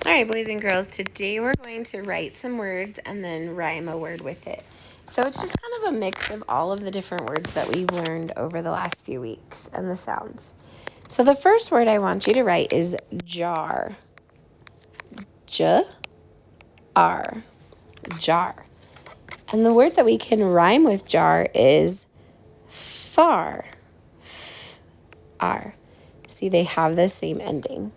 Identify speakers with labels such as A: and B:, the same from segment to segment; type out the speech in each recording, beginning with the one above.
A: All right, boys and girls, today we're going to write some words and then rhyme a word with it. So it's just kind of a mix of all of the different words that we've learned over the last few weeks and the sounds. So the first word I want you to write is jar. J-R. Jar. And the word that we can rhyme with jar is far. F-R. See, they have the same ending.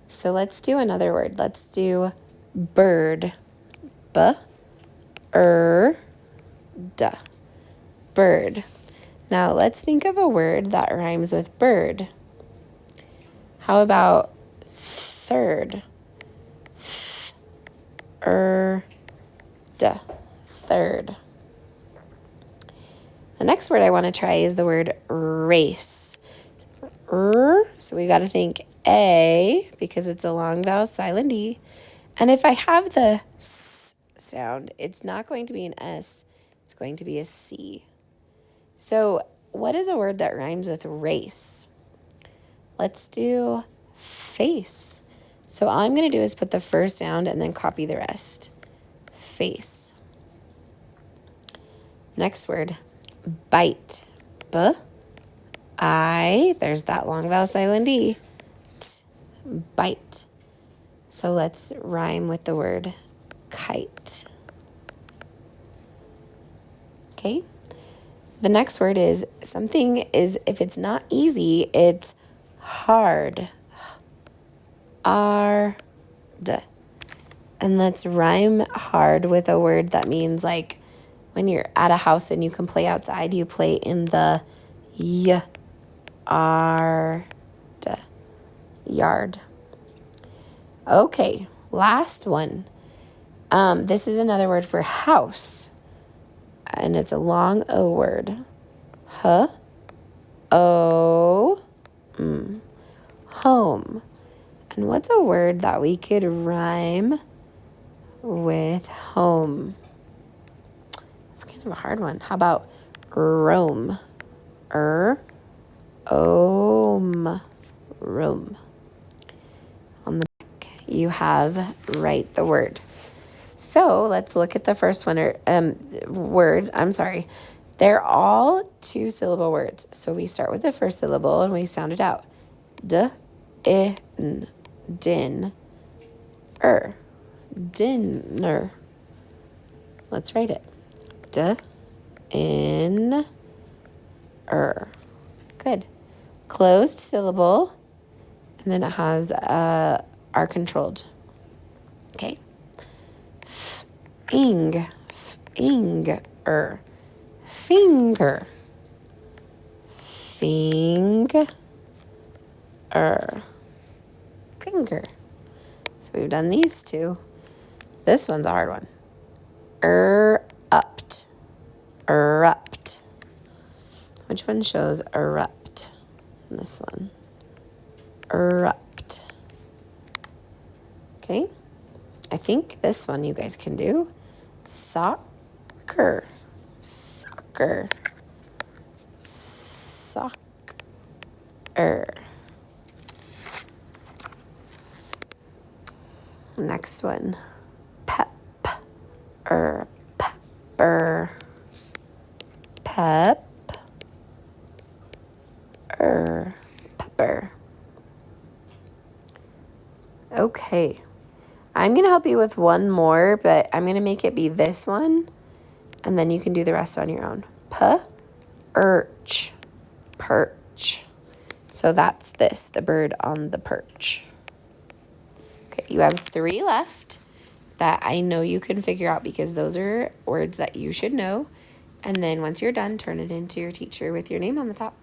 A: So let's do another word. Let's do bird. B-er-d. Bird. Now let's think of a word that rhymes with bird. How about third? Th-er-d. Third. The next word I want to try is the word race. So we got to think A because it's a long vowel silent E. And if I have the S sound, it's not going to be an S, it's going to be a C. So what is a word that rhymes with race? Let's do face. So all I'm going to do is put the first sound and then copy the rest. Face. Next word, bite. B-I, there's that long vowel silent E. T, bite. So let's rhyme with the word kite. Okay? The next word is something is, if it's not easy, it's hard. R-d. And let's rhyme hard with a word that means like when you're at a house and you can play outside, you play in the y-r-d. Yard. Okay, last one. This is another word for house. And it's a long O word. H-O-M. Home. And what's a word that we could rhyme with home? It's kind of a hard one. How about roam? R-O-M. Roam. On the back, you have write the word. So let's look at the first one, word. I'm sorry. They're all 2-syllable words. So we start with the first syllable and we sound it out. D-I-N. Din-er. Dinner. Let's write it. D-in-er. Good. Closed syllable. And then it has R controlled. Okay. Finger. Finger. Finger. Finger. So we've done these two. This one's a hard one. Erupt. Erupt. Which one shows erupt? This one. Erupt. Okay. I think this one you guys can do. Soccer. Soccer. Soccer. Next one. Pepper. Pepper. Pepper. Pepper. Okay. I'm going to help you with one more, but I'm going to make it be this one, and then you can do the rest on your own. Perch. Perch. So that's this, the bird on the perch. Okay, you have 3 left that I know you can figure out because those are words that you should know. And then once you're done, turn it into your teacher with your name on the top.